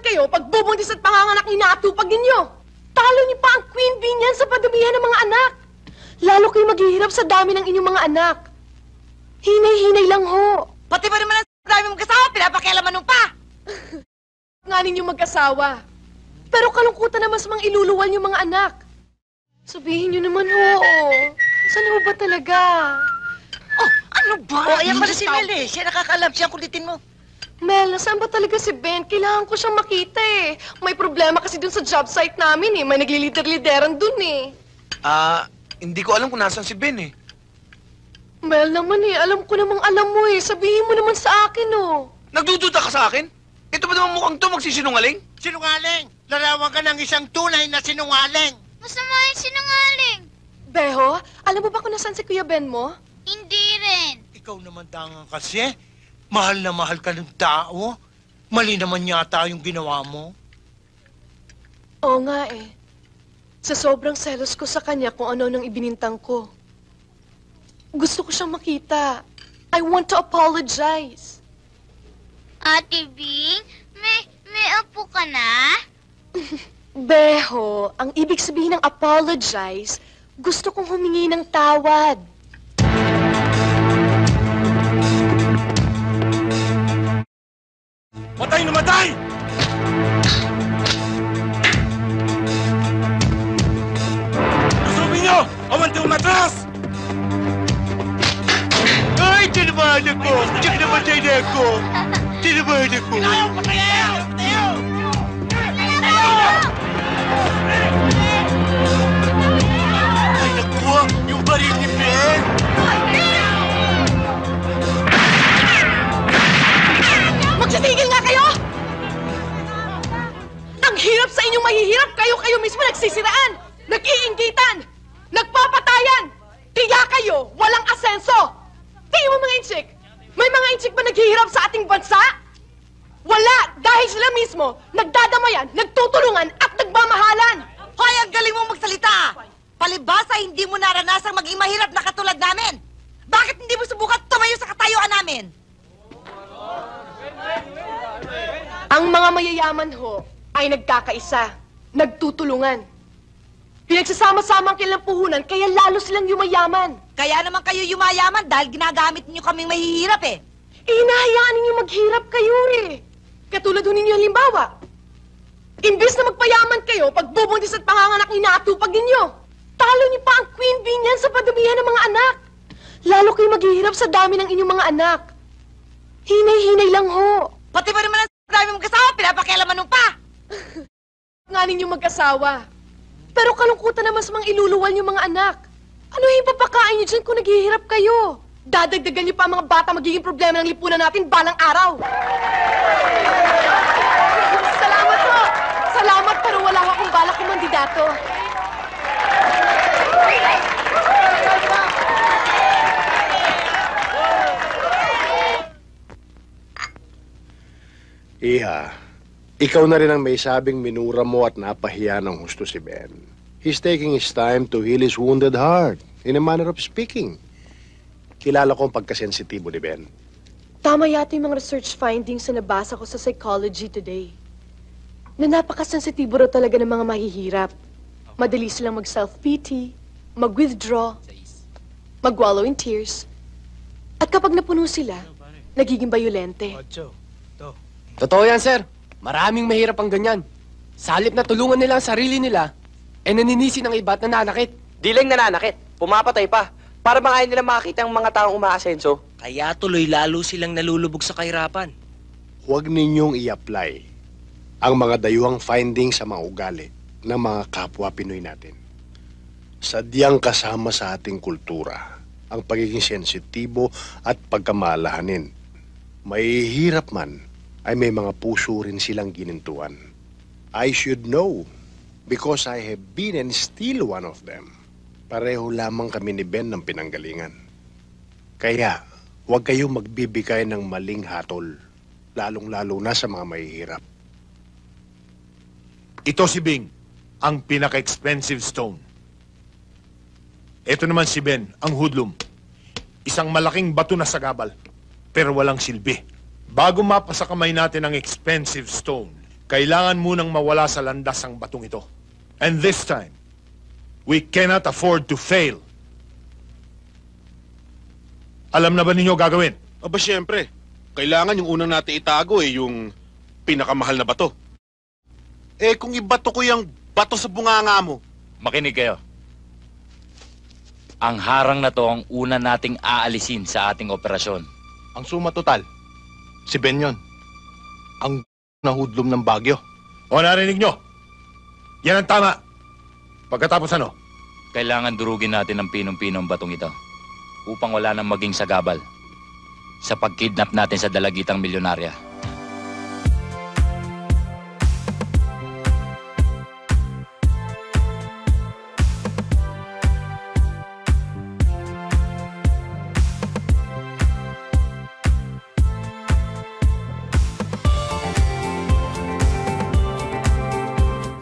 kayo pag bubuntis at panganganak inaatupag ninyo. Talo niyo pa ang queen bee niyan sa padamihan ng mga anak. Lalo kayo maghihirap sa dami ng inyong mga anak. Hinay-hinay lang ho. Pati ba naman ang dami mong kasama, pinapakialaman mo pa? Nga ninyo mag-asawa. Pero kalungkutan naman sa mga iluluwal yung mga anak. Sabihin niyo naman ho. Saan ho ba talaga? Oh, ano ba? Oh, ayan pala si Mel eh. Siya nakakaalam, siya ang kulitin mo. Mel, nasaan ba talaga si Ben? Kailangan ko siyang makita eh. May problema kasi dun sa job site namin eh. May naglilider-lideran dun eh. Hindi ko alam kung nasan si Ben eh. Mel naman eh, alam ko namang alam mo eh. Sabihin mo naman sa akin oh. Nagdududa ka sa akin? Ito ba naman mukhang to magsisinungaling? Sinungaling! Larawan ka ng isang tunay na sinungaling! Masama yung sinungaling. Beho, alam mo ba kung nasaan si Kuya Ben mo? Hindi rin. Ikaw naman dangan kasi. Mahal na mahal ka ng tao. Mali naman yata yung ginawa mo. Oo nga eh. Sa sobrang selos ko sa kanya kung ano nang ibinintang ko. Gusto ko siyang makita. I want to apologize. Ate Bing, may apo ka na? Beho, ang ibig sabihin ng apologize, gusto kong humingi ng tawad. Matay na matay! Nasubin nyo! Awan di umatras! Ay, tinabahan ako! Tsaka namatay na ako! Tinabahan ako! Pinayaw! Patayaw! Patayaw! Ay, naku! Yung baril ni Ben! Magsisigil nga kayo! Ang hirap sa inyong mahihirap, kayo mismo nagsisiraan, nag-iinggitan, nagpapatayan, tiya kayo, walang asenso. Tingin mo mga inchik, may mga inchik ba naghihirap sa ating bansa? Wala, dahil sila mismo, nagdadamayan, nagtutulungan at nagmamahalan. Hoy, ang galing mong magsalita! Palibasa, hindi mo naranasang maging mahirap na katulad namin! Bakit hindi mo subukan tumayo sa katayuan namin? Ang mga mayayaman ho ay nagkakaisa, nagtutulungan. Pinagsasama-sama ang kanilang puhunan, kaya lalo silang yumayaman. Kaya naman kayo yumayaman dahil ginagamit niyo kaming mahihirap eh. Hinahayaan ninyo maghirap kayo eh. Katulad ho ninyo halimbawa. Imbis na magpayaman kayo, pag bubuntis at panganganak inaatupag ninyo. Talo niyo pa ang queen bee niyan sa padamihan ng mga anak. Lalo kayo maghihirap sa dami ng inyong mga anak. Hinay-hinay lang ho. Pati ba naman ang dami mong kasama, pinapakialaman mo pa? Nga ninyo mag-asawa. Pero kalungkutan naman sa mga iluluwal niyo mga anak. Ano yung papakain niyo dyan kung naghihirap kayo? Dadagdagan niyo pa ang mga bata magiging problema ng lipunan natin balang araw. Salamat ho. Salamat pero wala akong balak kumandidato. Iha, ikaw na rin ang may sabing minura mo at napahiya ng husto si Ben. He's taking his time to heal his wounded heart, in a manner of speaking. Kilala ko ang pagkasensitibo ni Ben. Tama yata yung mga research findings na nabasa ko sa Psychology Today. Na napakasensitibo raw talaga ng mga mahihirap. Madali silang mag-self-pity, mag-withdraw, mag-wallow in tears. At kapag napuno sila, nagiging bayolente. Totoo yan, sir. Maraming mahirap ang ganyan. Sa halip na tulungan nila ang sarili nila, naninisi ng iba at nananakit. Di lang nananakit, pumapatay pa. Para bang ayaw nila makakita ang mga taong umaasenso. Kaya tuloy lalo silang nalulubog sa kahirapan. Huwag ninyong i-apply ang mga dayuhang findings sa mga ugali ng mga kapwa Pinoy natin. Sadyang kasama sa ating kultura ang pagiging sensitibo at pagkamalahanin. Mahihirap man, ay may mga puso rin silang ginintuan. I should know because I have been and still one of them. Pareho lamang kami ni Ben ng pinanggalingan. Kaya, huwag kayong magbibigay ng maling hatol, lalong-lalo na sa mga mahihirap. Ito si Bing, ang pinaka-expensive stone. Ito naman si Ben, ang hoodlum. Isang malaking bato na sagabal, pero walang silbi. Bago mapasa kamay natin ang expensive stone, Kailangan munang mawala sa landas ang batong ito. And this time, we cannot afford to fail. Alam na ba ninyo gagawin? Aba, siyempre. Kailangan yung unang natin itago yung pinakamahal na bato. Eh, kung ibato ko yung bato sa bunganga mo, Makinig kayo. Ang harang na to ang una nating aalisin sa ating operasyon. Ang suma total, si Ben yun. Ang nahudlom ng Bagyo. O narinig nyo? Yan ang tama. Pagkatapos ano? Kailangan durugin natin ang pinong-pinong batong ito upang wala nang maging sagabal sa pagkidnap natin sa dalagitang milyonarya.